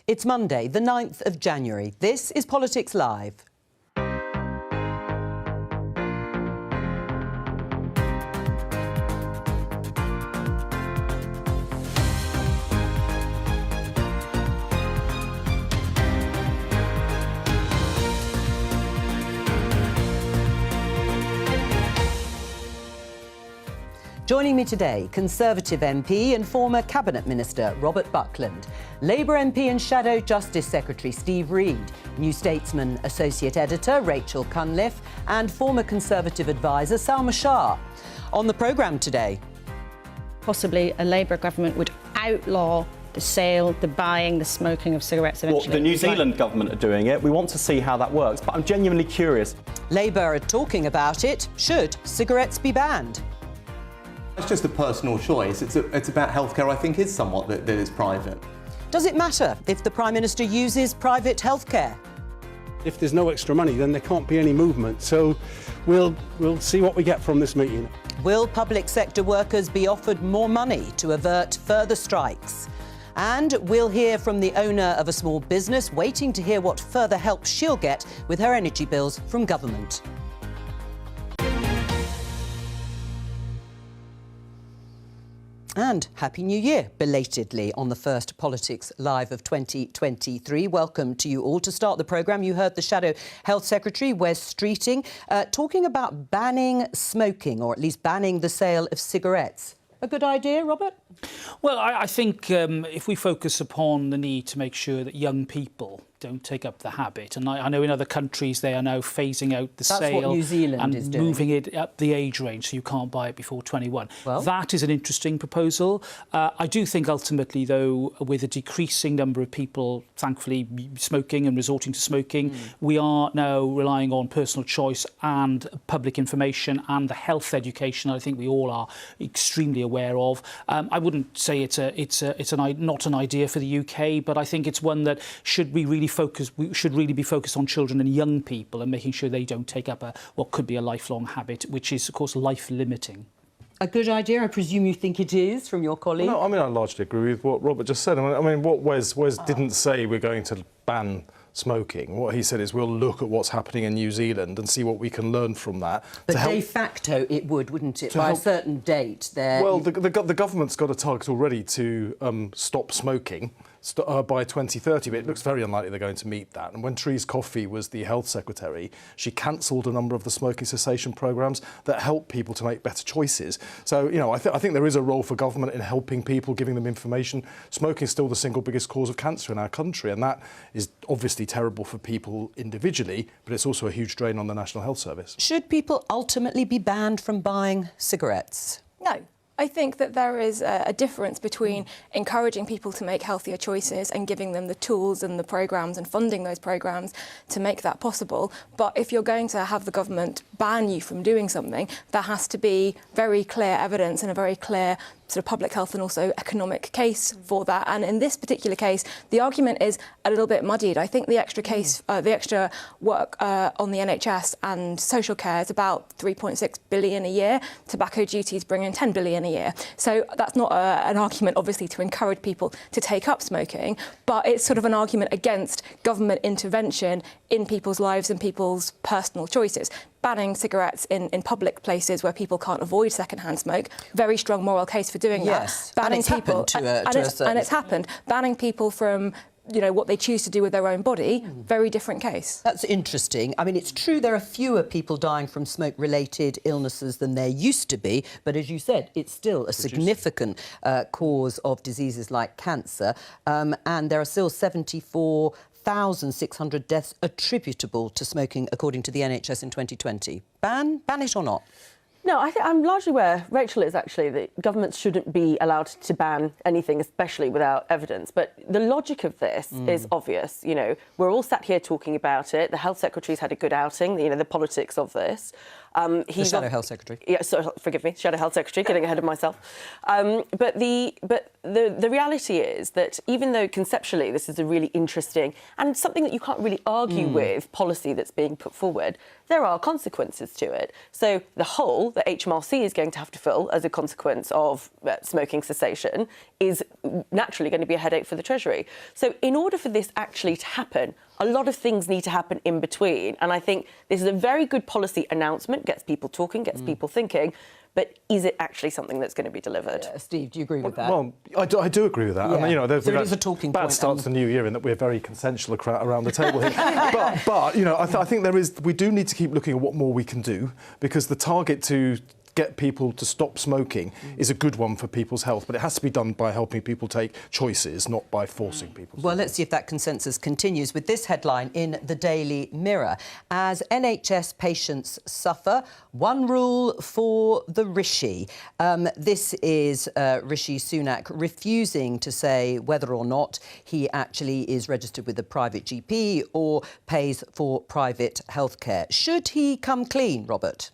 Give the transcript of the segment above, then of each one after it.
It's Monday, the 9th of January. This is Politics Live. Joining me today, Conservative MP and former Cabinet Minister Robert Buckland, Labour MP and Shadow Justice Secretary Steve Reed, New Statesman Associate Editor Rachel Cunliffe and former Conservative advisor Salma Shah. On the programme today, possibly a Labour government would outlaw the sale, the buying, the smoking of cigarettes eventually. Well, the New Zealand government are doing it. We want to see how that works, but I'm genuinely curious. Labour are talking about it. Should cigarettes be banned? It's just a personal choice. It's about healthcare, I think, is somewhat that is private. Does it matter if the Prime Minister uses private healthcare? If there's no extra money, then there can't be any movement. So we'll see what we get from this meeting. Will public sector workers be offered more money to avert further strikes? And we'll hear from the owner of a small business waiting to hear what further help she'll get with her energy bills from government. And Happy New Year, belatedly, on the first Politics Live of 2023. Welcome to you all. To start the programme, you heard the Shadow Health Secretary, Wes Streeting, talking about banning smoking, or at least banning the sale of cigarettes. A good idea, Robert? Well, I think if we focus upon the need to make sure that young people don't take up the habit, and I know in other countries they are now phasing out the sale what New Zealand and is doing. moving it up the age range so you can't buy it before 21. Well, that is an interesting proposal. I do think ultimately, though, with a decreasing number of people, thankfully, smoking and resorting to smoking, we are now relying on personal choice and public information and the health education I think we all are extremely aware of. I wouldn't say it's not an idea for the UK, but I think it's one that we should really be focused on children and young people and making sure they don't take up what could be a lifelong habit, which is, of course, life-limiting. a good idea? I presume you think it is, from your colleague. No, I mean, I largely agree with what Robert just said. I mean, what Wes didn't say we're going to ban smoking. What he said is we'll look at what's happening in New Zealand and see what we can learn from that. But de facto it would, wouldn't it? By a certain date there... Well, the government's got a target already to stop smoking by 2030, but it looks very unlikely they're going to meet that. And when Therese Coffey was the health secretary, she cancelled a number of the smoking cessation programmes that help people to make better choices. So, you know, I think there is a role for government in helping people, giving them information. Smoking is still the single biggest cause of cancer in our country, and that is obviously terrible for people individually, but it's also a huge drain on the National Health Service. Should people ultimately be banned from buying cigarettes? No. I think that there is a difference between encouraging people to make healthier choices and giving them the tools and the programmes and funding those programmes to make that possible. But if you're going to have the government ban you from doing something, there has to be very clear evidence and a very clear sort of public health and also economic case for that. And in this particular case, the argument is a little bit muddied. I think the extra work on the NHS and social care is about 3.6 billion a year. Tobacco duties bring in 10 billion a year. So that's not an argument, obviously, to encourage people to take up smoking, but it's sort of an argument against government intervention in people's lives and people's personal choices. Banning cigarettes in public places where people can't avoid second-hand smoke, very strong moral case for doing yes. that. Banning people, and it's happened. Banning people from, you know, what they choose to do with their own body, very different case. That's interesting. I mean, it's true there are fewer people dying from smoke-related illnesses than there used to be, but as you said, it's still a significant cause of diseases like cancer, and there are still 74,600 deaths attributable to smoking, according to the NHS in 2020. Ban it or not? No, I'm largely where Rachel is, actually, that governments shouldn't be allowed to ban anything, especially without evidence. But the logic of this is obvious. You know, we're all sat here talking about it. The Health Secretary's had a good outing, you know, the politics of this. The Shadow Health Secretary. Yeah, so forgive me, Shadow Health Secretary, getting ahead of myself. But the reality is that even though conceptually this is a really interesting and something that you can't really argue with policy that's being put forward, there are consequences to it. So the hole that HMRC is going to have to fill as a consequence of smoking cessation is naturally going to be a headache for the Treasury. So in order for this actually to happen, a lot of things need to happen in between. And I think this is a very good policy announcement, gets people talking, gets people thinking. But is it actually something that's going to be delivered? Steve, do you agree with that? Well, I do agree with that. Yeah. I mean, you know, So it is a talking bad point. start to the new year in that we're very consensual around the table here. but you know, I think we do need to keep looking at what more we can do, because the target to get people to stop smoking is a good one for people's health, but it has to be done by helping people take choices, not by forcing people to. Well, let's see if that consensus continues with this headline in the Daily Mirror. As NHS patients suffer, one rule for the Rishi. This is Rishi Sunak refusing to say whether or not he actually is registered with a private GP or pays for private healthcare. Should he come clean, Robert?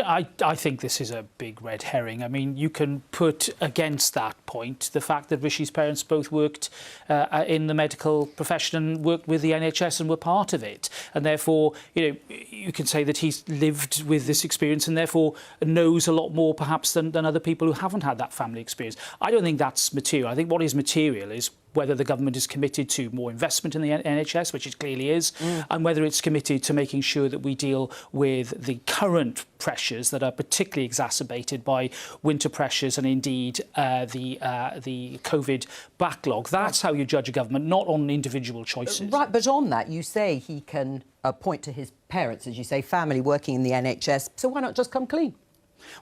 I think this is a big red herring. I mean, you can put against that point the fact that Rishi's parents both worked in the medical profession and worked with the NHS and were part of it. And therefore, you know, you can say that he's lived with this experience and therefore knows a lot more perhaps than other people who haven't had that family experience. I don't think that's material. I think what is material is whether the government is committed to more investment in the NHS, which it clearly is, and whether it's committed to making sure that we deal with the current pressures that are particularly exacerbated by winter pressures and indeed the COVID backlog. That's how you judge a government, not on individual choices. Right, but on that, you say he can point to his parents, as you say, family working in the NHS, so why not just come clean?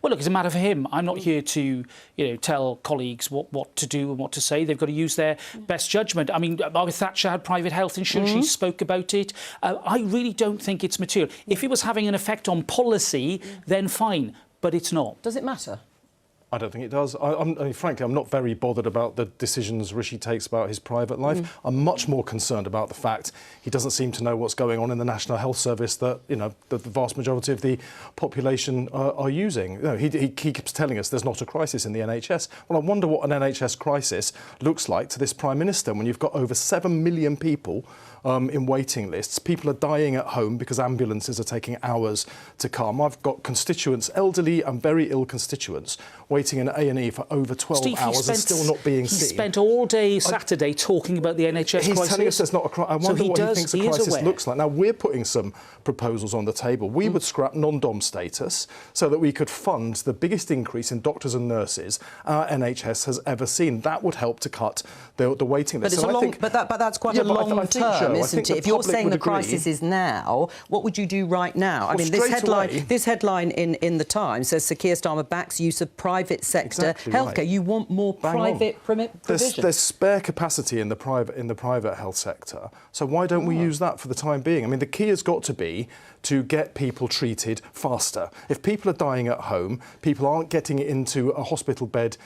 Well, look, it's a matter for him. I'm not here to, you know, tell colleagues what to do and what to say. They've got to use their best judgment. I mean, Margaret Thatcher had private health insurance. She spoke about it. I really don't think it's material. If it was having an effect on policy, then fine, but it's not. Does it matter? I don't think it does. Frankly, I'm not very bothered about the decisions Rishi takes about his private life. I'm much more concerned about the fact he doesn't seem to know what's going on in the National Health Service that, you know, the vast majority of the population are using. You know, he keeps telling us there's not a crisis in the NHS. Well, I wonder what an NHS crisis looks like to this Prime Minister when you've got over 7 million people in waiting lists. People are dying at home because ambulances are taking hours to come. I've got constituents, elderly and very ill constituents, waiting in A&E for over 12 hours and still not being seen. He spent all day Saturday talking about the NHS crisis. He's telling us there's not a crisis. I wonder what he thinks a crisis looks like. Now, we're putting some proposals on the table. We would scrap non-dom status so that we could fund the biggest increase in doctors and nurses our NHS has ever seen. That would help to cut the waiting list. But that's quite a long term, isn't it? If you're saying the crisis is now, what would you do right now? I mean, this headline in the Times says Sir Keir Starmer backs use of private sector healthcare. Right. You want more private provision. There's spare capacity in the private health sector. So why don't we use that for the time being? I mean, the key has got to be to get people treated faster. If people are dying at home, people aren't getting into a hospital bed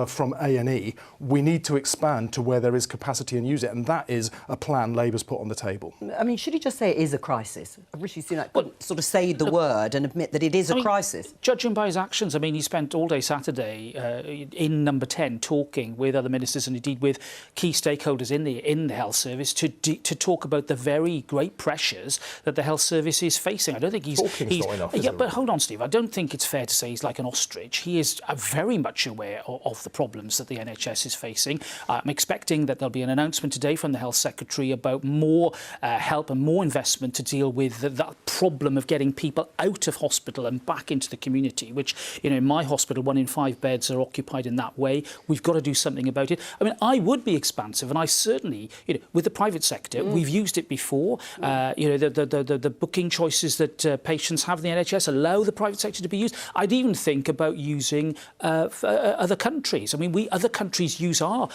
from A&E, we need to expand to where there is capacity and use it. And that is a plan Labour's put on the table. I mean, should he just say it is a crisis? Rishi Sunak could sort of say the word and admit that it is a crisis. Judging by his actions, I mean, he spent all day Saturday in Number 10 talking with other ministers and indeed with key stakeholders in the health service to talk about the very great pressures that the health service is facing. I don't think he's not enough, but hold on, Steve. I don't think it's fair to say he's like an ostrich. He is very much aware of the problems that the NHS is facing. I'm expecting that there'll be an announcement today from the Health Secretary about more help and more investment to deal with that problem of getting people out of hospital and back into the community, which, you know, in my hospital, 1 in 5 beds are occupied in that way. We've got to do something about it. I mean, I would be expansive, and I certainly, you know, with the private sector, we've used it before. You know, the booking choices that patients have in the NHS allow the private sector to be used. I'd even think about using other countries. I mean, other countries use our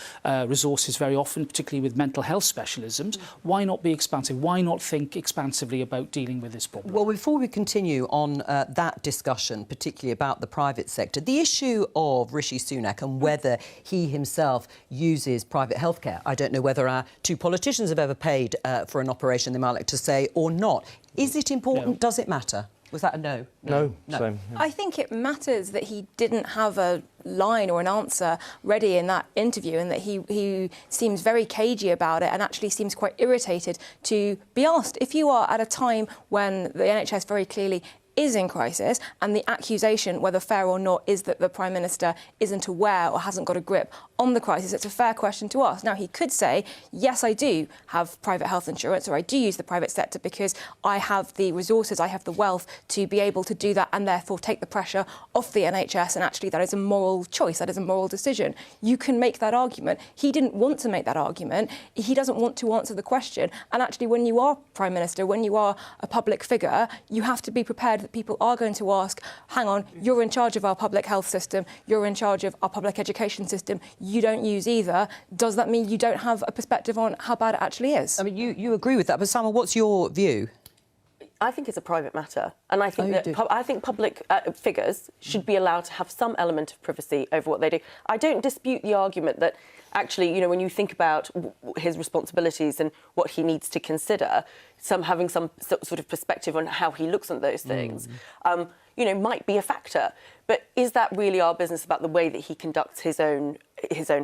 resources very often, particularly with mental health specialisms. Why not be expansive? Why not think expansively about dealing with this problem? Well, before we continue on that discussion, particularly about the private sector, the issue of Rishi Sunak and whether he himself uses private healthcare. I don't know whether our two politicians have ever paid for an operation, they might like to say, or not. Is it important? No. Does it matter? Was that a no? No. Same. Yeah. I think it matters that he didn't have a line or an answer ready in that interview, and that he seems very cagey about it and actually seems quite irritated to be asked. If you are at a time when the NHS very clearly is in crisis, and the accusation, whether fair or not, is that the Prime Minister isn't aware or hasn't got a grip on the crisis, it's a fair question to ask. Now, he could say, yes, I do have private health insurance, or I do use the private sector because I have the resources, I have the wealth to be able to do that, and therefore take the pressure off the NHS, and actually that is a moral choice, that is a moral decision. You can make that argument. He didn't want to make that argument. He doesn't want to answer the question. And actually, when you are Prime Minister, when you are a public figure, you have to be prepared that people are going to ask, hang on, you're in charge of our public health system, you're in charge of our public education system, you don't use either. Does that mean you don't have a perspective on how bad it actually is? I mean, you agree with that, but Salma, what's your view? I think it's a private matter, and I think I think public figures should be allowed to have some element of privacy over what they do. I don't dispute the argument that actually, you know, when you think about his responsibilities and what he needs to consider, having some sort of perspective on how he looks at those things, you know, might be a factor. But is that really our business about the way that he conducts his own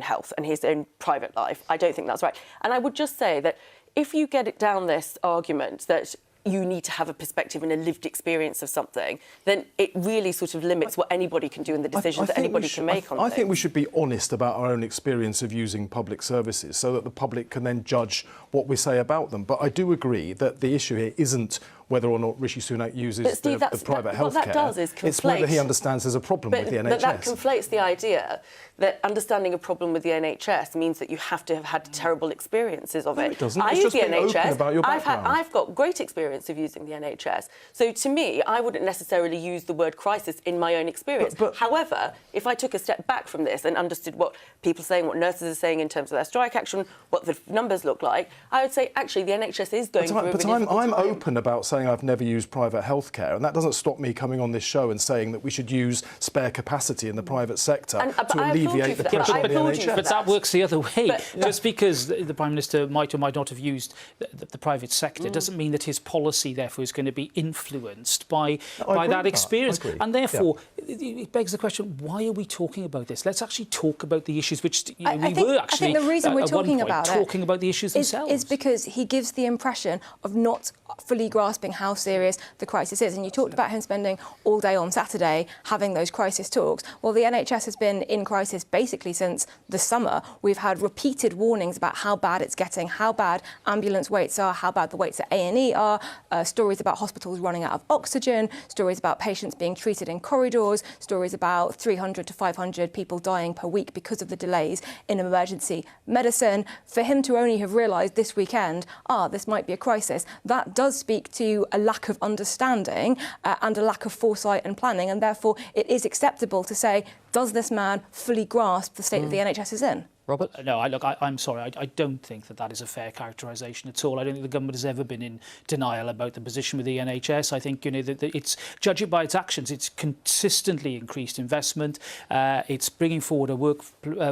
health and his own private life? I don't think that's right. And I would just say that if you get it down this argument that you need to have a perspective and a lived experience of something, then it really sort of limits what anybody can do and the decisions that anybody can make on things. I think we should be honest about our own experience of using public services so that the public can then judge what we say about them. But I do agree that the issue here isn't whether or not Rishi Sunak uses Steve, the private health care. What that does is conflate. It's whether he understands there's a problem with the NHS. But that conflates the idea that understanding a problem with the NHS means that you have to have had terrible experiences of it. No, it doesn't. I It's use just the being open NHS. about your background. I've got great experience of using the NHS. So to me, I wouldn't necessarily use the word crisis in my own experience. However, if I took a step back from this and understood what people are saying, what nurses are saying in terms of their strike action, what the numbers look like, I would say actually the NHS is going through a really difficult time. I'm open about saying I've never used private healthcare, and that doesn't stop me coming on this show and saying that we should use spare capacity in the private sector to alleviate the pressure on the NHS. But that works the other way. Just because the Prime Minister might or might not have used the private sector doesn't mean that his policy, therefore, is going to be influenced by that experience. And therefore, it begs the question, why are we talking about this? Let's actually talk about the issues which I think the reason we're talking about the issues themselves is because he gives the impression of not fully grasping how serious the crisis is. And you talked about him spending all day on Saturday having those crisis talks. Well, the NHS has been in crisis basically since the summer. We've had repeated warnings about how bad it's getting, how bad ambulance waits are, how bad the waits at A&E are, stories about hospitals running out of oxygen, stories about patients being treated in corridors, stories about 300 to 500 people dying per week because of the delays in emergency medicine. For him to only have realised this weekend, this might be a crisis, that does speak to a lack of understanding and a lack of foresight and planning, and therefore it is acceptable to say, does this man fully grasp the state that the NHS is in? Robert? No, I'm sorry. I don't think that is a fair characterisation at all. I don't think the government has ever been in denial about the position with the NHS. I think, you know, that it's judge it by its actions. It's consistently increased investment. It's bringing forward a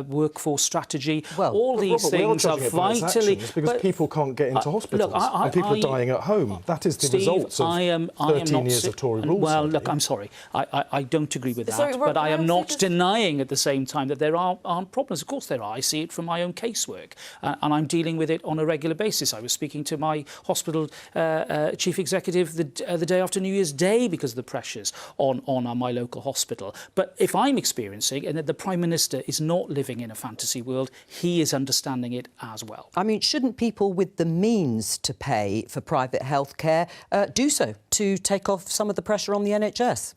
workforce strategy. Well, all these things are vitally because people can't get into hospitals and people are dying at home. That is the Steve, results of 13 years of Tory rule. Well, look, I'm sorry. I don't agree with that. But I am not denying at the same time that there aren't problems. Of course there are. I see it from my own casework, and I'm dealing with it on a regular basis. I was speaking to my hospital chief executive the day after New Year's Day because of the pressures on my local hospital. But if I'm experiencing, and the Prime Minister is not living in a fantasy world, he is understanding it as well. I mean, shouldn't people with the means to pay for private health care do so to take off some of the pressure on the NHS?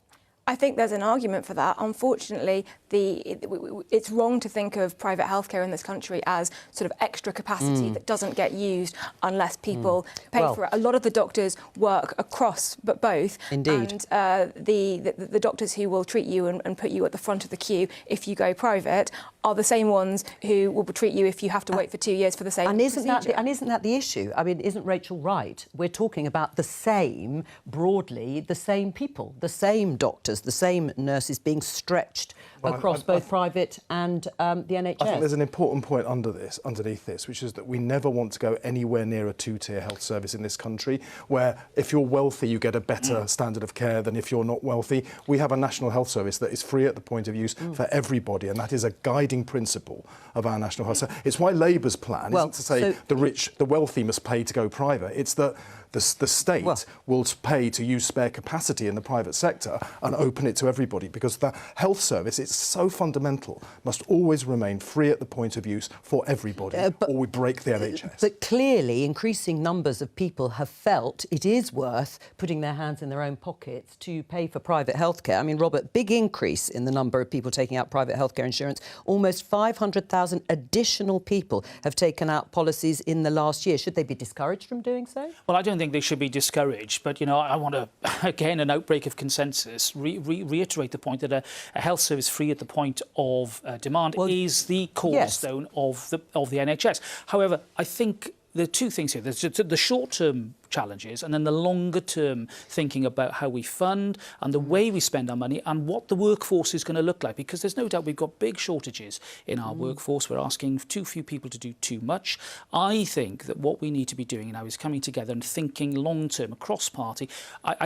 I think there's an argument for that. Unfortunately, it's wrong to think of private healthcare in this country as sort of extra capacity that doesn't get used unless people pay for it. A lot of the doctors work across both. Indeed. And the doctors who will treat you and put you at the front of the queue if you go private are the same ones who will treat you if you have to wait for 2 years for the same procedure. Isn't that the issue? I mean, isn't Rachel right? We're talking about the same, broadly, the same people, the same doctors, the same nurses being stretched across both private and the NHS. I think there's an important point underneath this, which is that we never want to go anywhere near a two-tier health service in this country, where if you're wealthy, you get a better standard of care than if you're not wealthy. We have a national health service that is free at the point of use for everybody, and that is a guiding principle of our national health service. It's why Labour's plan isn't to say the rich, the wealthy must pay to go private. It's that the state will pay to use spare capacity in the private sector and open it to everybody, because the health service, it's so fundamental, must always remain free at the point of use for everybody, or we break the NHS. But clearly, increasing numbers of people have felt it is worth putting their hands in their own pockets to pay for private healthcare. I mean, Robert, big increase in the number of people taking out private healthcare insurance. Almost 500,000 additional people have taken out policies in the last year. Should they be discouraged from doing so? Well, I don't think they should be discouraged, but, you know, I want to, again, an outbreak of consensus, reiterate the point that a health service free at the point of demand is the cornerstone of the NHS. However, I think there are two things here. There's the short-term challenges and then the longer-term thinking about how we fund and the way we spend our money and what the workforce is going to look like, because there's no doubt we've got big shortages in our workforce. We're asking too few people to do too much. I think that what we need to be doing now is coming together and thinking long-term across party. I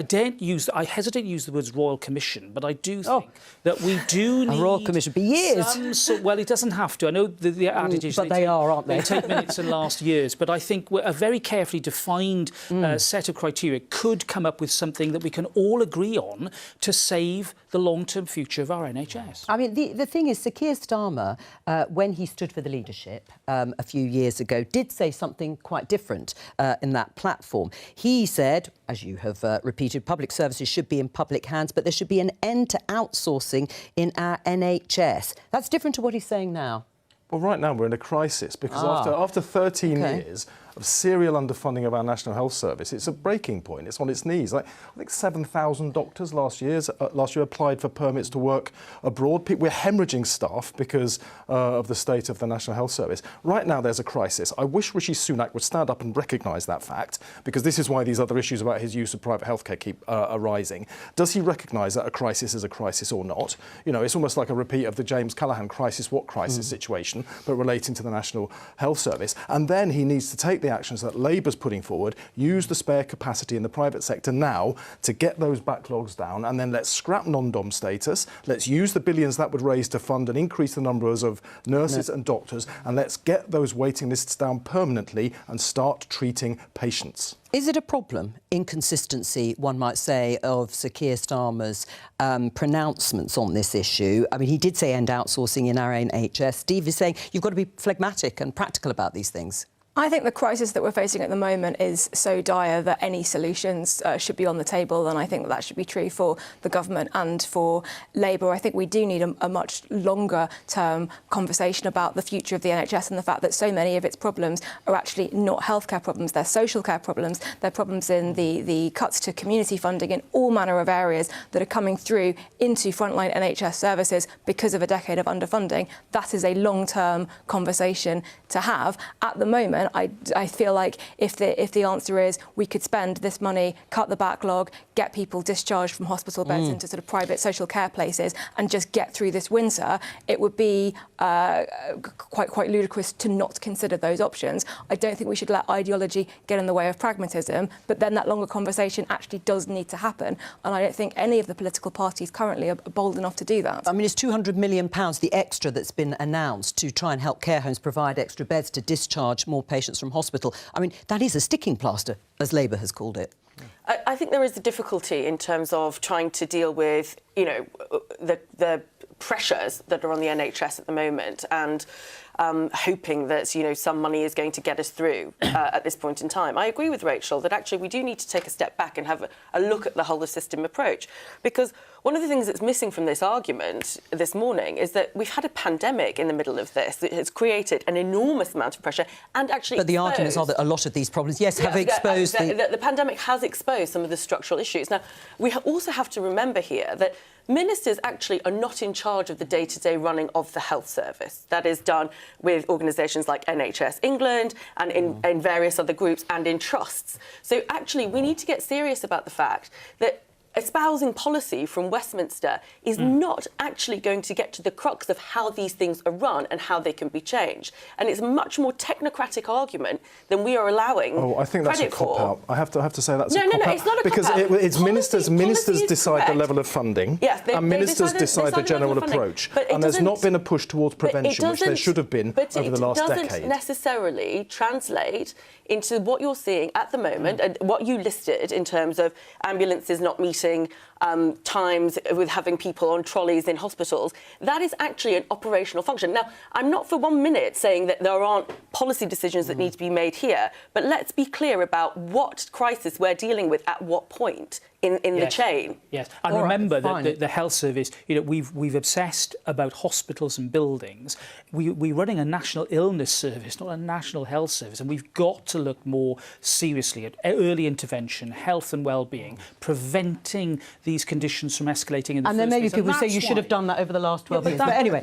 hesitate to use the words Royal Commission, but I do think that we do need a Royal Commission for years. Well, it doesn't have to. I know the adage is but they are, aren't they? They take minutes and last years, but I think a very carefully defined set of criteria could come up with something that we can all agree on to save the long-term future of our NHS. I mean, the thing is, Sir Keir Starmer, when he stood for the leadership a few years ago, did say something quite different in that platform. He said, as you have repeated, public services should be in public hands, but there should be an end to outsourcing in our NHS. That's different to what he's saying now. Well, right now we're in a crisis because after 13 years of serial underfunding of our National Health Service, it's a breaking point. It's on its knees. I think 7,000 doctors last year applied for permits to work abroad. We're hemorrhaging staff because of the state of the National Health Service. Right now there's a crisis. I wish Rishi Sunak would stand up and recognise that fact, because this is why these other issues about his use of private healthcare keep arising. Does he recognise that a crisis is a crisis or not? You know, it's almost like a repeat of the James Callaghan crisis, what crisis situation, but relating to the National Health Service. And then he needs to take the actions that Labour's putting forward, use the spare capacity in the private sector now to get those backlogs down, and then let's scrap non-dom status, let's use the billions that would raise to fund and increase the numbers of nurses and doctors, and let's get those waiting lists down permanently and start treating patients. Is it a problem, inconsistency, one might say, of Sir Keir Starmer's pronouncements on this issue? I mean, he did say end outsourcing in our NHS. Steve is saying you've got to be phlegmatic and practical about these things. I think the crisis that we're facing at the moment is so dire that any solutions should be on the table, and I think that should be true for the government and for Labour. I think we do need a much longer-term conversation about the future of the NHS and the fact that so many of its problems are actually not healthcare problems, they're social care problems, they're problems in the cuts to community funding in all manner of areas that are coming through into frontline NHS services because of a decade of underfunding. That is a long-term conversation to have. At the moment, I feel like if the answer is we could spend this money, cut the backlog, get people discharged from hospital beds into sort of private social care places and just get through this winter, it would be quite ludicrous to not consider those options. I don't think we should let ideology get in the way of pragmatism, but then that longer conversation actually does need to happen, and I don't think any of the political parties currently are bold enough to do that. I mean, it's £200 million, the extra that's been announced to try and help care homes provide extra beds to discharge more patients from hospital. I mean, that is a sticking plaster, as Labour has called it. I think there is a difficulty in terms of trying to deal with, you know, the pressures that are on the NHS at the moment, and hoping that, you know, some money is going to get us through at this point in time. I agree with Rachel that actually we do need to take a step back and have a look at the whole of system approach, because one of the things that's missing from this argument this morning is that we've had a pandemic in the middle of this that has created an enormous amount of pressure and actually But the arguments are that a lot of these problems, have exposed... The pandemic has exposed some of the structural issues. Now, we also have to remember here that ministers actually are not in charge of the day-to-day running of the health service. That is done with organisations like NHS England and in various other groups and in trusts. So actually, we need to get serious about the fact that espousing policy from Westminster is not actually going to get to the crux of how these things are run and how they can be changed. And it's a much more technocratic argument than we are allowing Oh, I think that's a credit for. cop-out. I have to say that's No, a no, cop-out. no, it's not a because cop-out. it's ministers Policy is decide correct. the level of funding, Yes, they ministers decide decide the the level general of funding. approach. But it And there's doesn't- not been a push towards But it prevention, which there doesn't- should have been over the last But it decade. doesn't necessarily translate into what you're seeing at the moment and what you listed in terms of ambulances not meeting times with having people on trolleys in hospitals. That is actually an operational function. Now, I'm not for 1 minute saying that there aren't policy decisions that need to be made here, but let's be clear about what crisis we're dealing with at what point in the chain. Yes, and All right, remember fine. that the health service, you know, we've obsessed about hospitals and buildings. We're running a national illness service, not a national health service, and we've got to look more seriously at early intervention, health and well-being, preventing these conditions from escalating in the And first then maybe place. people And say that's you should have why- done that over the last 12 years. that- But anyway,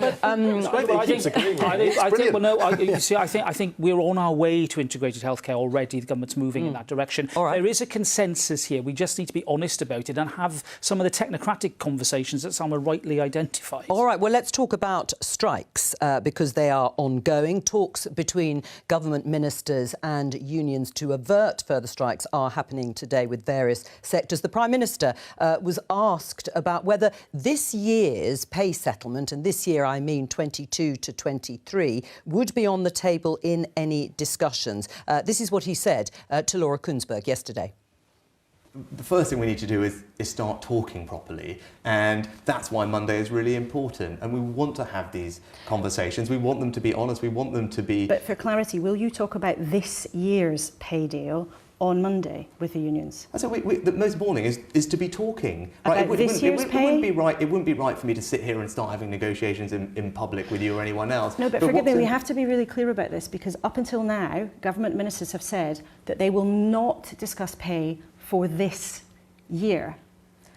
I think we're on our way to integrated healthcare already. The government's moving in that direction. All right. There is a consensus here. We just need to be honest about it and have some of the technocratic conversations that Salma rightly identified. all right, well, let's talk about strikes because they are ongoing. Talks between government ministers and unions to avert further strikes are happening today with various sectors. The Prime Minister was asked about whether this year's pay settlement, and this year I mean 22 to 23, would be on the table in any discussions. This is what he said to Laura Kunsberg yesterday. The first thing we need to do is start talking properly, and that's why Monday is really important. And we want to have these conversations. We want them to be honest. We want them to be... But for clarity, will you talk about this year's pay deal on Monday with the unions? So the most important thing is to be talking. About this year's it pay? wouldn't be right. It wouldn't be right for me to sit here and start having negotiations in public with you or anyone else. No, but forgive me, we have to be really clear about this because up until now, government ministers have said that they will not discuss pay for this year.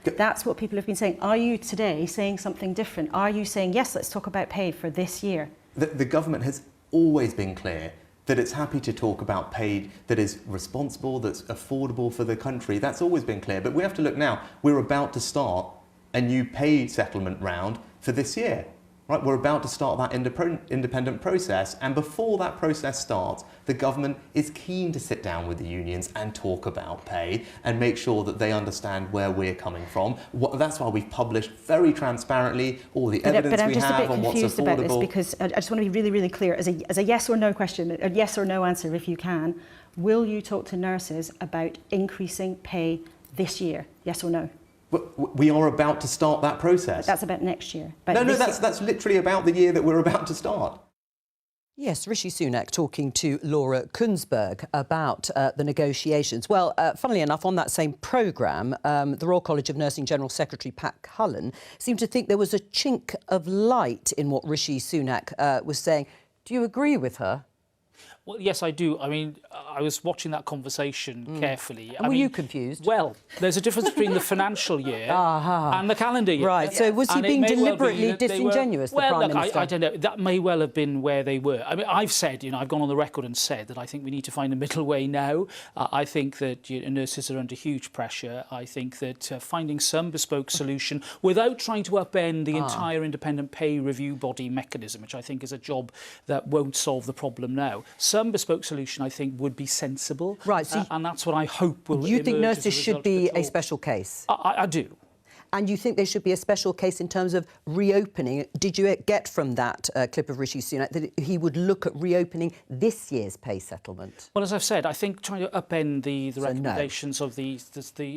That's what people have been saying. Are you today saying something different? Are you saying, yes, let's talk about pay for this year? The government has always been clear that it's happy to talk about pay that is responsible, that's affordable for the country. That's always been clear. But we have to look now. We're about to start a new pay settlement round for this year. Right, we're about to start that independent process, and before that process starts, the government is keen to sit down with the unions and talk about pay and make sure that they understand where we're coming from. That's why we've published very transparently all the evidence we have on what's affordable. But I'm just a bit confused about this because I just want to be really, really clear. As a yes or no question, a yes or no answer, if you can, will you talk to nurses about increasing pay this year? Yes or no? We are about to start that process. But that's about next year. No, that's literally about the year that we're about to start. Yes, Rishi Sunak talking to Laura Kunsberg about the negotiations. Well, funnily enough, on that same programme, the Royal College of Nursing General Secretary Pat Cullen seemed to think there was a chink of light in what Rishi Sunak was saying. Do you agree with her? Well, yes, I do. I mean, I was watching that conversation carefully. And were you confused? Well, there's a difference between the financial year and the calendar year. Right, so was he being deliberately disingenuous, the Prime Minister? I don't know. That may well have been where they were. I mean, I've said, I've gone on the record and said that I think we need to find a middle way now. I think that nurses are under huge pressure. I think that finding some bespoke solution without trying to upend the entire independent pay review body mechanism, which I think is a job that won't solve the problem now. Some bespoke solution, I think, would be sensible. Right. So and that's what I hope will Do you think emerge as a nurses should result of the be a talk. special case? I do. And you think there should be a special case in terms of reopening? Did you get from that clip of Rishi Sunak that he would look at reopening this year's pay settlement? Well, as I've said, I think trying to upend the So recommendations of the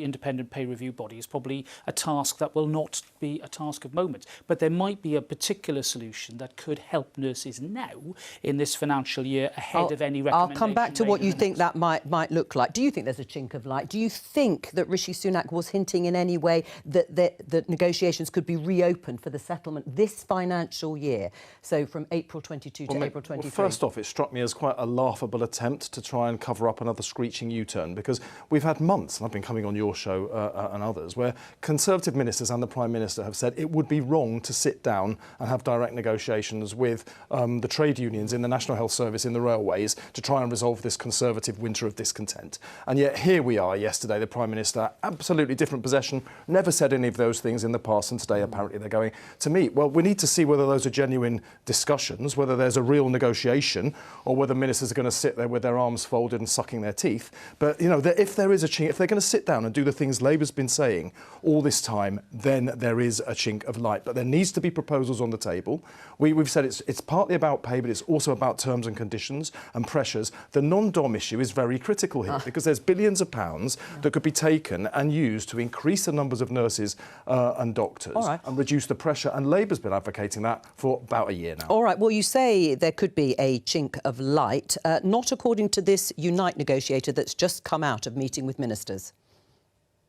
independent pay review body is probably a task that will not be a task of moment. But there might be a particular solution that could help nurses now in this financial year ahead of any recommendation. I'll come back to what made you in the think next. that might look like. Do you think there's a chink of light? Do you think that Rishi Sunak was hinting in any way that that negotiations could be reopened for the settlement this financial year, so from April 22 to April 23? Well, first off, it struck me as quite a laughable attempt to try and cover up another screeching U-turn, because we've had months, and I've been coming on your show and others, where Conservative ministers and the Prime Minister have said it would be wrong to sit down and have direct negotiations with the trade unions in the National Health Service, in the railways, to try and resolve this Conservative winter of discontent. And yet here we are yesterday, the Prime Minister, absolutely different position, never said any of those things in the past, and today apparently they're going to meet. Well, we need to see whether those are genuine discussions, whether there's a real negotiation, or whether ministers are going to sit there with their arms folded and sucking their teeth. But, you know, if there is a chink, if they're going to sit down and do the things Labour's been saying all this time, then there is a chink of light. But there needs to be proposals on the table. We've said it's partly about pay, but it's also about terms and conditions and pressures. The non-dom issue is very critical here, because there's billions of pounds that could be taken and used to increase the numbers of nurses and doctors and reduce the pressure. And Labour's been advocating that for about a year now. All right, well, you say there could be a chink of light, not according to this Unite negotiator that's just come out of meeting with ministers.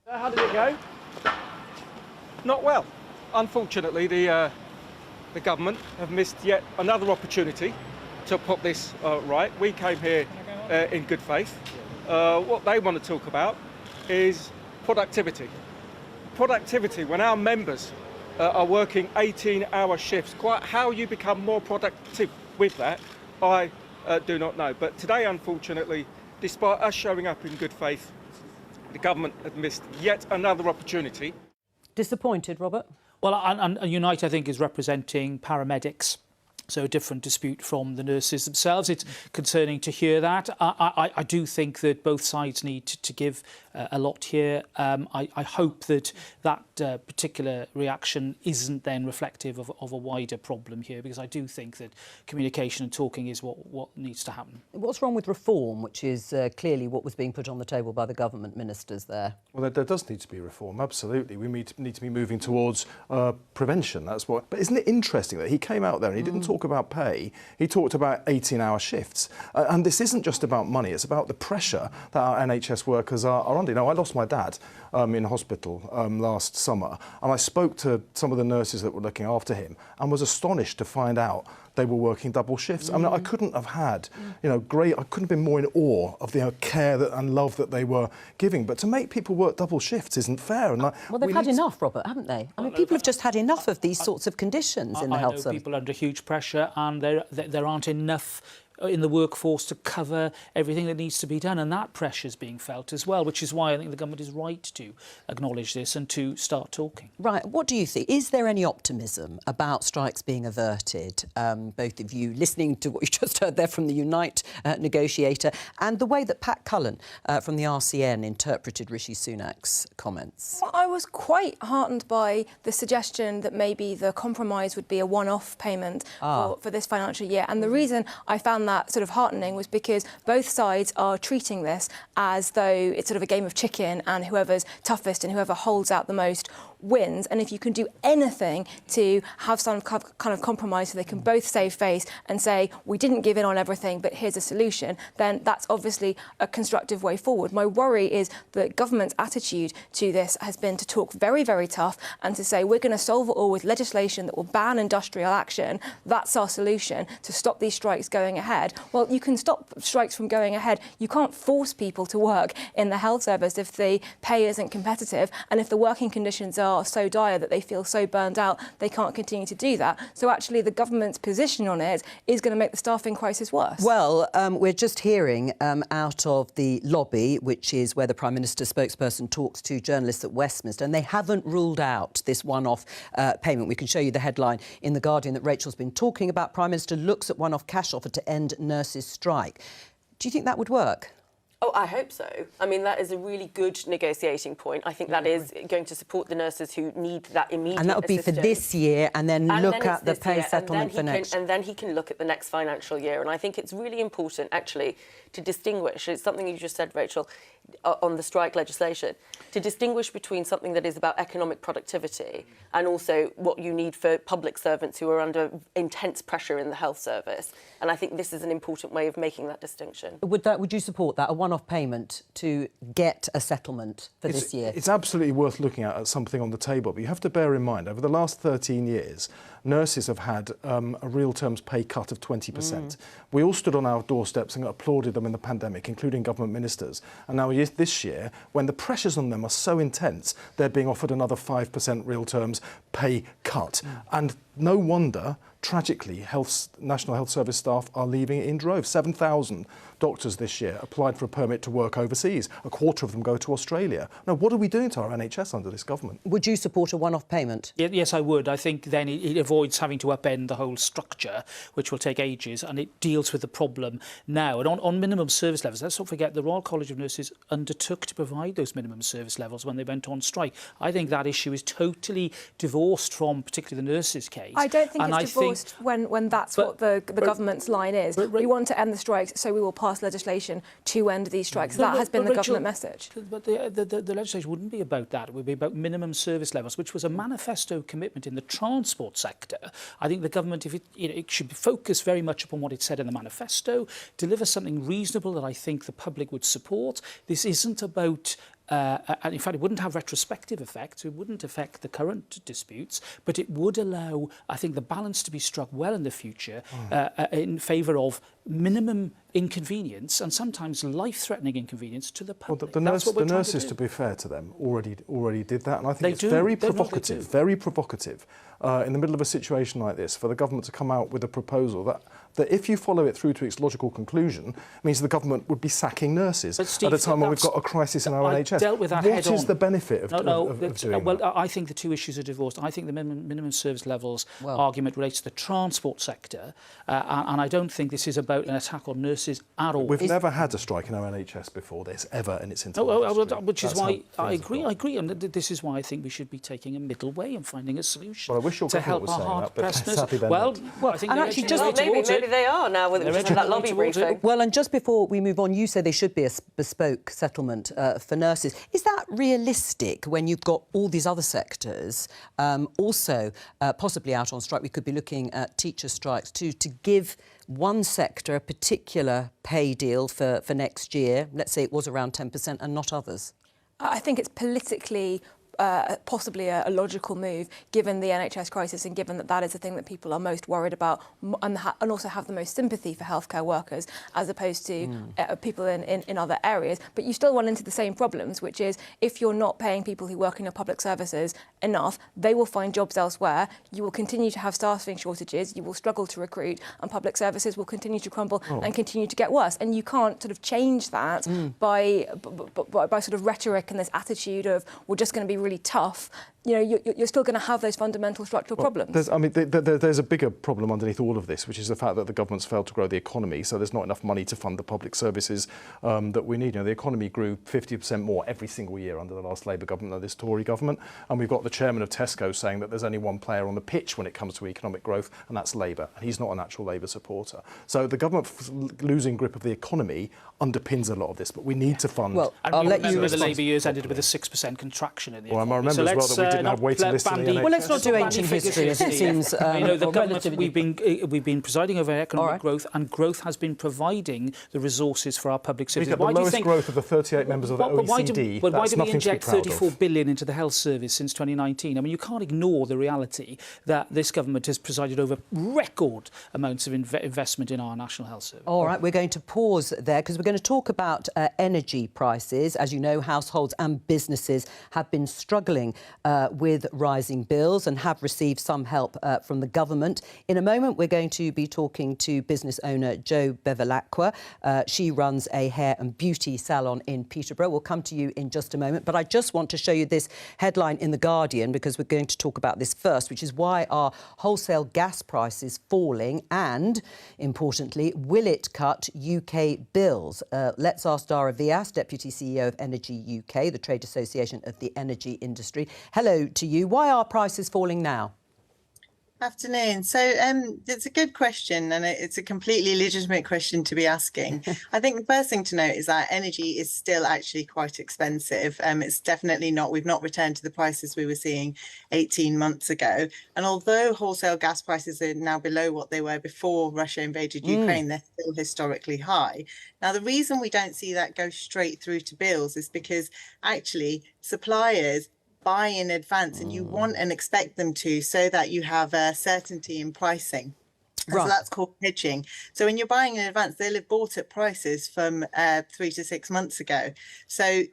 How did it go? Not well. Unfortunately, the government have missed yet another opportunity to put this right. We came here in good faith. What they want to talk about is productivity. Productivity, when our members are working 18-hour shifts, quite how you become more productive with that, I do not know. But today, unfortunately, despite us showing up in good faith, the government have missed yet another opportunity. Disappointed, Robert? Well, and Unite, I think, is representing paramedics. So a different dispute from the nurses themselves. It's concerning to hear that. I do think that both sides need to give a lot here. I hope that particular reaction isn't then reflective of a wider problem here, because I do think that communication and talking is what needs to happen. What's wrong with reform, which is clearly what was being put on the table by the government ministers there? Well, there does need to be reform, absolutely. We need to be moving towards prevention. That's what. But isn't it interesting that he came out there and he didn't talk about pay, he talked about 18-hour shifts. And this isn't just about money, it's about the pressure that our NHS workers are under. You know, I lost my dad in hospital last summer, and I spoke to some of the nurses that were looking after him and was astonished to find out they were working double shifts. I mean, I couldn't have had, I couldn't have been more in awe of the care and love that they were giving. But to make people work double shifts isn't fair. And well, they've had enough, Robert, haven't they? I mean, people have just had enough of these sorts of conditions in the health service. I know people under huge pressure, and there aren't enough in the workforce to cover everything that needs to be done, and that pressure is being felt as well, which is why I think the government is right to acknowledge this and to start talking. Right, what do you think? Is there any optimism about strikes being averted? Both of you listening to what you just heard there from the Unite negotiator, and the way that Pat Cullen from the RCN interpreted Rishi Sunak's comments. Well, I was quite heartened by the suggestion that maybe the compromise would be a one-off payment for this financial year, and the reason I found that sort of heartening was because both sides are treating this as though it's sort of a game of chicken, and whoever's toughest and whoever holds out the most wins. And if you can do anything to have some kind of compromise so they can both save face and say, we didn't give in on everything, but here's a solution, then that's obviously a constructive way forward. My worry is that government's attitude to this has been to talk very, very tough and to say, we're going to solve it all with legislation that will ban industrial action. That's our solution to stop these strikes going ahead. Well, you can stop strikes from going ahead. You can't force people to work in the health service if the pay isn't competitive and if the working conditions are so dire that they feel so burned out they can't continue to do that. So actually the government's position on it is going to make the staffing crisis worse. Well, we're just hearing out of the lobby, which is where the Prime Minister's spokesperson talks to journalists at Westminster, and they haven't ruled out this one-off payment. We can show you the headline in The Guardian that Rachel's been talking about. Prime Minister looks at one-off cash offer to end nurses' strike. Do you think that would work? Oh, I hope so. I mean, that is a really good negotiating point. I think that is going to support the nurses who need that immediate And that would be assistance. for this year, and then look at the pay settlement for next. And then he can look at the next financial year. And I think it's really important, actually, to distinguish. It's something you just said, Rachel, on the strike legislation, to distinguish between something that is about economic productivity and also what you need for public servants who are under intense pressure in the health service. And I think this is an important way of making that distinction. Would you support that, a one-off one-off payment to get a settlement for this year? It's absolutely worth looking at something on the table, but you have to bear in mind, over the last 13 years, nurses have had a real terms pay cut of 20%. We all stood on our doorsteps and applauded them in the pandemic, including government ministers. And now this year, when the pressures on them are so intense, they're being offered another 5% real terms pay cut. And no wonder, tragically, National Health Service staff are leaving it in droves. 7,000 doctors this year applied for a permit to work overseas. A quarter of them go to Australia. Now, what are we doing to our NHS under this government? Would you support a one-off payment? Yes, I would. I think then it avoids having to upend the whole structure, which will take ages, and it deals with the problem now. And on minimum service levels, let's not forget the Royal College of Nurses undertook to provide those minimum service levels when they went on strike. I think that issue is totally divorced from particularly the nurses' case. I don't think it's divorced when that's what the government's line is. We want to end the strikes, so we will pass legislation to end these strikes. That has been the government message. But the legislation wouldn't be about that. It would be about minimum service levels, which was a manifesto commitment in the transport sector. I think the government, if it should focus very much upon what it said in the manifesto, deliver something reasonable that I think the public would support. This isn't about and in fact, it wouldn't have retrospective effects. It wouldn't affect the current disputes, but it would allow, I think, the balance to be struck well in the future in favour of minimum inconvenience and sometimes life-threatening inconvenience to the public. Well, the nurses, to be fair to them, already did that, and I think it's very provocative in the middle of a situation like this for the government to come out with a proposal that if you follow it through to its logical conclusion, means the government would be sacking nurses Steve, at a time when we've got a crisis in our NHS. Dealt with that what is the benefit of doing well, that? I think the two issues are divorced. I think the minimum service levels argument relates to the transport sector, and I don't think this is about an attack on nurses at all. We've never had a strike in our NHS before this, ever in its entire history. Which is why I agree, and this is why I think we should be taking a middle way and finding a solution to help our hard-pressed nurses. Well, I think actually maybe they are now with that lobby briefing. Well, and just before we move on, you say there should be a bespoke settlement for nurses. Is that realistic when you've got all these other sectors also possibly out on strike? We could be looking at teacher strikes too, to give one sector a particular pay deal for next year. Let's say it was around 10% and not others. I think it's politically possibly a logical move, given the NHS crisis and given that is the thing that people are most worried about and also have the most sympathy for healthcare workers, as opposed to people in other areas. But you still run into the same problems, which is if you're not paying people who work in your public services enough, they will find jobs elsewhere. You will continue to have staffing shortages. You will struggle to recruit, and public services will continue to crumble and continue to get worse. And you can't sort of change that by sort of rhetoric and this attitude of we're just going to be really tough. You know, you're still going to have those fundamental structural problems. There's a bigger problem underneath all of this, which is the fact that the government's failed to grow the economy, so there's not enough money to fund the public services that we need. You know, the economy grew 50% more every single year under the last Labour government than this Tory government, and we've got the chairman of Tesco saying that there's only one player on the pitch when it comes to economic growth, and that's Labour, and he's not a natural Labour supporter. So the government losing grip of the economy underpins a lot of this, but we need to fund... Well, I'll let you... The Labour years ended with a 6% contraction in the economy. Well, I remember as well that we didn't have waiting lists in the NHS. Well, let's not do ancient history, as it seems. You know, the government, we've been presiding over economic growth, and growth has been providing the resources for our public services. We've got the lowest growth of the 38 members of the OECD. Why do we inject 34 billion into the health service since 2019? I mean, you can't ignore the reality that this government has presided over record amounts of investment in our national health service. All right, we're going to pause there because we're going to talk about energy prices. As you know, households and businesses have been struggling with rising bills and have received some help from the government. In a moment, we're going to be talking to business owner Jo Bevilacqua. She runs a hair and beauty salon in Peterborough. We'll come to you in just a moment. But I just want to show you this headline in The Guardian, because we're going to talk about this first, which is why are wholesale gas prices falling and, importantly, will it cut UK bills? Let's ask Dara Vyas, Deputy CEO of Energy UK, the trade association of the energy industry. Hello to you. Why are prices falling now? Afternoon. So it's a good question, and it's a completely legitimate question to be asking. I think the first thing to note is that energy is still actually quite expensive. It's definitely not, we've not returned to the prices we were seeing 18 months ago. And although wholesale gas prices are now below what they were before Russia invaded Ukraine, they're still historically high. Now, the reason we don't see that go straight through to bills is because actually suppliers buy in advance, and you want and expect them to, so that you have certainty in pricing. And so that's called hedging. So when you're buying in advance, they'll have bought at prices from 3 to 6 months ago. So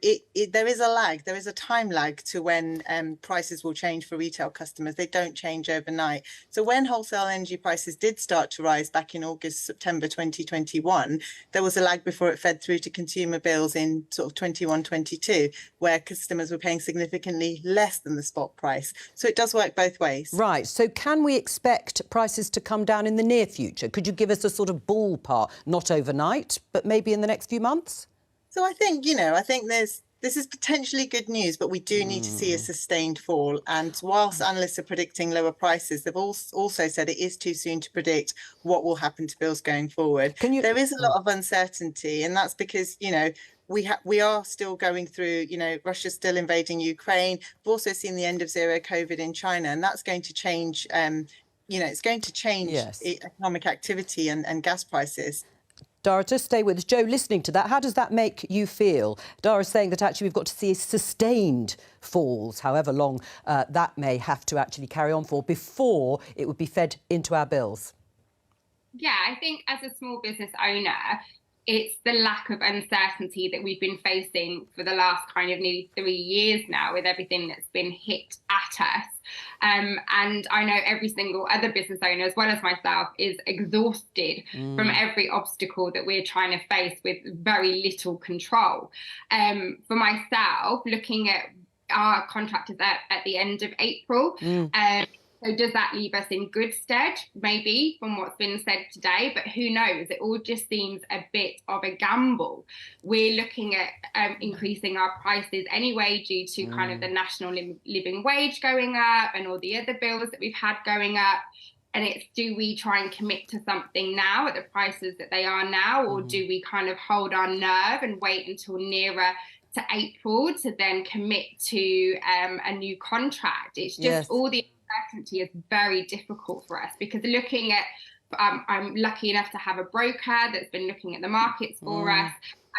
there is a lag, there is a time lag to when prices will change for retail customers. They don't change overnight. So when wholesale energy prices did start to rise back in August, September 2021, there was a lag before it fed through to consumer bills in sort of 21, 22, where customers were paying significantly less than the spot price. So it does work both ways. Right. So can we expect prices to come down in the near future? Could you give us a sort of ballpark, not overnight, but maybe in the next few months? So I think, I think this is potentially good news, but we do need to see a sustained fall. And whilst analysts are predicting lower prices, they've also said it is too soon to predict what will happen to bills going forward. There is a lot of uncertainty, and that's because, we are still going through, Russia's still invading Ukraine. We've also seen the end of zero COVID in China, and that's going to change it's going to change economic activity and gas prices. Dara, just stay with us. Joe, listening to that, how does that make you feel? Dara's saying that actually we've got to see sustained falls, however long that may have to actually carry on for, before it would be fed into our bills. Yeah, I think as a small business owner, it's the lack of uncertainty that we've been facing for the last kind of nearly 3 years now, with everything that's been hit at us. And I know every single other business owner, as well as myself, is exhausted from every obstacle that we're trying to face with very little control. For myself, looking at our contract is at the end of April, so does that leave us in good stead? Maybe, from what's been said today, but who knows? It all just seems a bit of a gamble. We're looking at increasing our prices anyway due to kind of the national living wage going up and all the other bills that we've had going up. And it's, do we try and commit to something now at the prices that they are now, or do we kind of hold our nerve and wait until nearer to April to then commit to a new contract? It's just all the uncertainty is very difficult for us, because looking at, I'm lucky enough to have a broker that's been looking at the markets for us.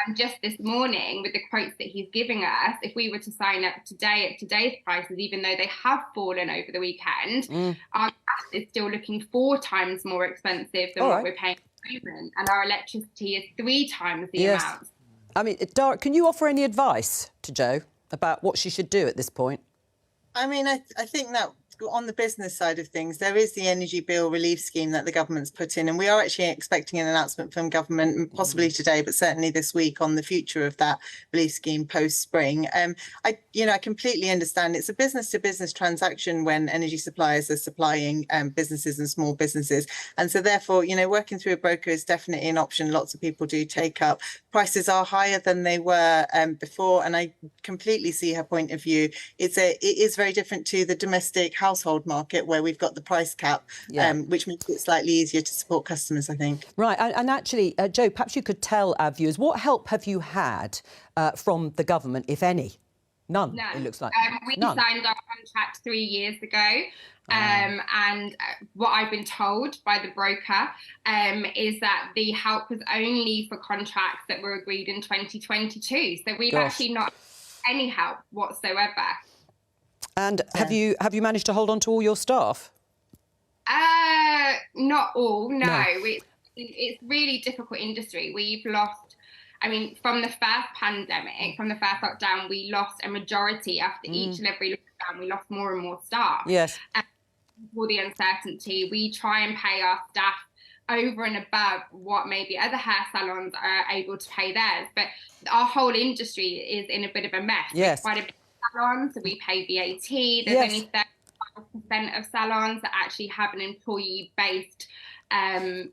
And just this morning, with the quotes that he's giving us, if we were to sign up today at today's prices, even though they have fallen over the weekend, our gas is still looking 4 times more expensive than what we're paying at the moment. And our electricity is 3 times the amount. I mean, Dara, can you offer any advice to Jo about what she should do at this point? I mean, I think that on the business side of things, there is the energy bill relief scheme that the government's put in, and we are actually expecting an announcement from government, possibly today, but certainly this week, on the future of that relief scheme post-spring. I completely understand it's a business-to-business transaction when energy suppliers are supplying businesses and small businesses, and so therefore, working through a broker is definitely an option. Lots of people do take up. Prices are higher than they were before, and I completely see her point of view. It is very different to the domestic household market, where we've got the price cap, which makes it slightly easier to support customers, I think. Right, and actually, Jo, perhaps you could tell our viewers, what help have you had from the government, if any? None, it looks like. We signed our contract 3 years ago. And what I've been told by the broker is that the help was only for contracts that were agreed in 2022. So we've actually not any help whatsoever. And have you managed to hold on to all your staff? Not all, no. It's really difficult industry. We've lost, from the first pandemic, from the first lockdown, we lost a majority. After each and every lockdown, we lost more and more staff. Yes. For the uncertainty, we try and pay our staff over and above what maybe other hair salons are able to pay theirs. But our whole industry is in a bit of a mess. Yes. Quite a big salon, so we pay VAT. There's only 35% of salons that actually have an employee-based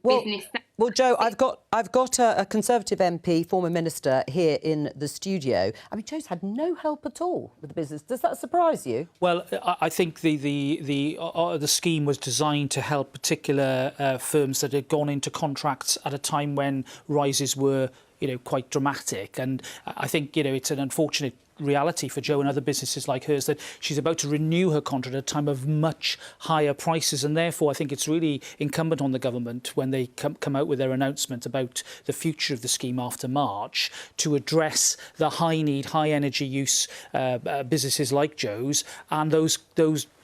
business. Well, Joe, I've got a Conservative MP, former minister, here in the studio. I mean, Joe's had no help at all with the business. Does that surprise you? Well, I think the scheme was designed to help particular firms that had gone into contracts at a time when rises were, quite dramatic. And I think, it's an unfortunate reality for Joe and other businesses like hers that she's about to renew her contract at a time of much higher prices, and therefore I think it's really incumbent on the government when they come out with their announcement about the future of the scheme after March to address the high need, high energy use businesses like Joe's and those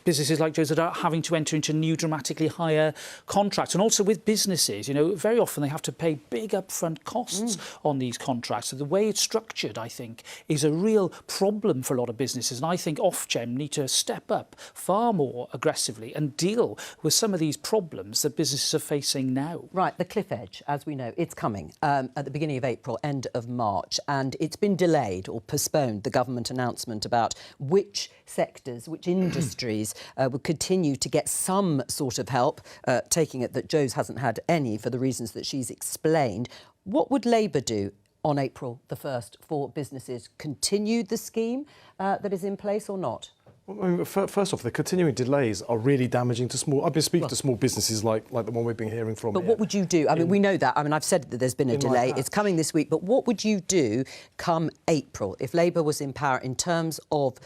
businesses like Joe's that are having to enter into new dramatically higher contracts. And also with businesses, very often they have to pay big upfront costs on these contracts. So the way it's structured, I think, is a real problem for a lot of businesses. And I think Ofgem need to step up far more aggressively and deal with some of these problems that businesses are facing now. Right, the cliff edge, as we know, it's coming at the beginning of April, end of March, and it's been delayed or postponed, the government announcement about which sectors, which industries would continue to get some sort of help, taking it that Joe's hasn't had any for the reasons that she's explained. What would Labour do on April the 1st for businesses? Continue the scheme that is in place or not? Well, I mean, first off, the continuing delays are really damaging to small... I've been speaking to small businesses like the one we've been hearing from. But what would you do? I mean, we know that. I mean, I've said that there's been a delay. It's coming this week. But what would you do come April if Labour was in power in terms of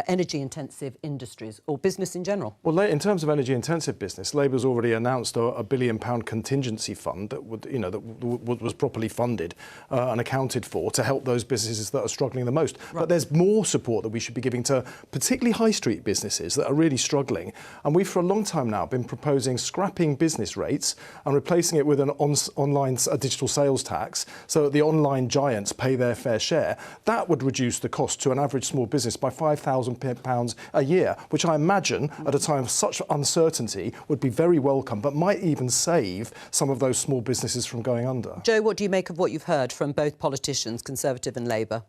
energy-intensive industries or business in general? Well, in terms of energy-intensive business, Labour's already announced a £1 billion contingency fund that was properly funded and accounted for to help those businesses that are struggling the most. Right. But there's more support that we should be giving to particularly high street businesses that are really struggling. And we've for a long time now been proposing scrapping business rates and replacing it with an online digital sales tax so that the online giants pay their fair share. That would reduce the cost to an average small business by £5,000 a year, which I imagine at a time of such uncertainty would be very welcome, but might even save some of those small businesses from going under. Joe, what do you make of what you've heard from both politicians, Conservative and Labour?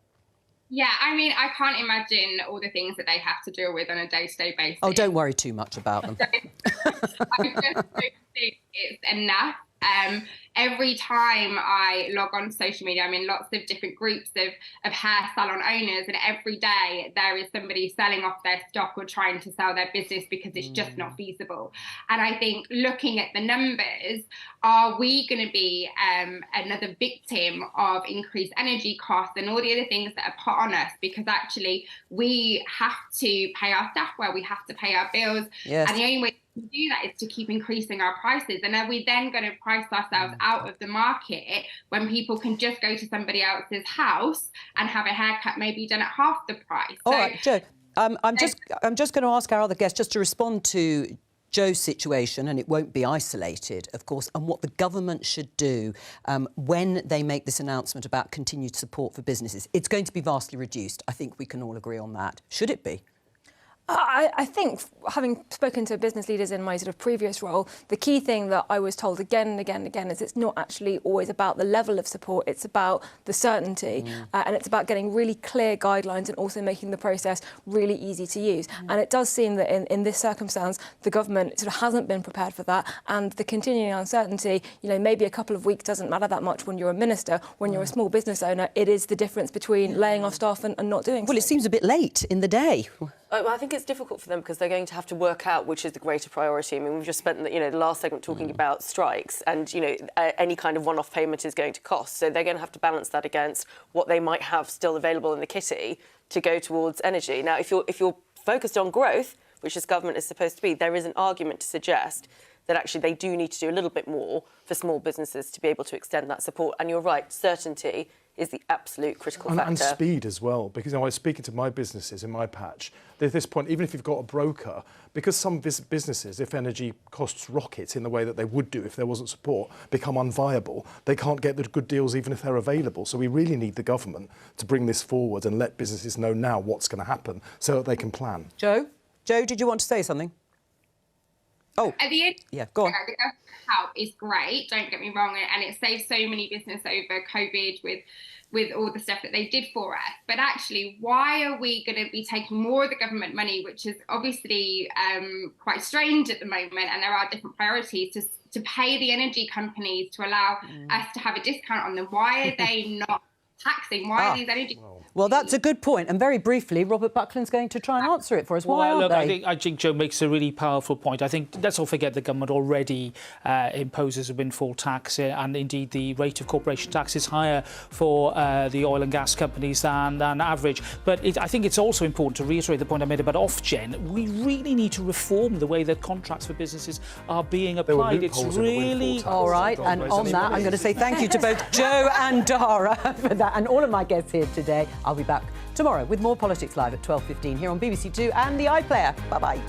Yeah, I mean, I can't imagine all the things that they have to deal with on a day-to-day basis. Oh, don't worry too much about them. I just don't think it's enough. Every time I log on to social media, I'm in lots of different groups of hair salon owners, and every day there is somebody selling off their stock or trying to sell their business because it's just not feasible. And I think looking at the numbers, are we going to be another victim of increased energy costs and all the other things that are put on us? Because actually we have to pay our staff well, we have to pay our bills. Yes. And the only way to do that is to keep increasing our prices. And are we then going to price ourselves out of the market when people can just go to somebody else's house and have a haircut maybe done at half the price? All right, Joe, I'm just going to ask our other guest just to respond to Joe's situation, and it won't be isolated, of course, and what the government should do when they make this announcement about continued support for businesses. It's going to be vastly reduced. I think we can all agree on that. Should it be? I think, having spoken to business leaders in my sort of previous role, the key thing that I was told again and again and again is it's not actually always about the level of support, it's about the certainty, and it's about getting really clear guidelines and also making the process really easy to use. And it does seem that in this circumstance, the government sort of hasn't been prepared for that, and the continuing uncertainty, maybe a couple of weeks doesn't matter that much when you're a minister. When you're a small business owner, it is the difference between laying off staff and not doing so. Well, it seems a bit late in the day. Well, I think it's difficult for them because they're going to have to work out which is the greater priority. I mean, we've just spent the last segment talking about strikes, and any kind of one-off payment is going to cost. So they're going to have to balance that against what they might have still available in the kitty to go towards energy. Now, if you're focused on growth, which this government is supposed to be, there is an argument to suggest that actually they do need to do a little bit more for small businesses to be able to extend that support. And you're right, certainty is the absolute critical factor. And speed as well, because I was speaking to my businesses in my patch. At this point, even if you've got a broker, because some businesses, if energy costs rocket in the way that they would do if there wasn't support, become unviable. They can't get the good deals even if they're available. So we really need the government to bring this forward and let businesses know now what's going to happen so that they can plan. Joe, did you want to say something? Oh, at the end, yeah, go on. The government help is great, don't get me wrong, and it saved so many business over COVID with all the stuff that they did for us. But actually, why are we going to be taking more of the government money, which is obviously quite strained at the moment, and there are different priorities, to pay the energy companies to allow us to have a discount on them. Why are they not taxing? Why are these energy... Well, that's a good point. And very briefly, Robert Buckland's going to try and answer it for us. Why aren't they? I think Jo makes a really powerful point. I think let's not forget the government already imposes a windfall tax, and indeed the rate of corporation tax is higher for the oil and gas companies than average. But I think it's also important to reiterate the point I made about Ofgem. We really need to reform the way that contracts for businesses are being applied. It's really... All right, and on that, I'm going to say thank you to both Jo and Dara for that, and all of my guests here today. I'll be back tomorrow with more Politics Live at 12:15 here on BBC Two and the iPlayer. Bye-bye.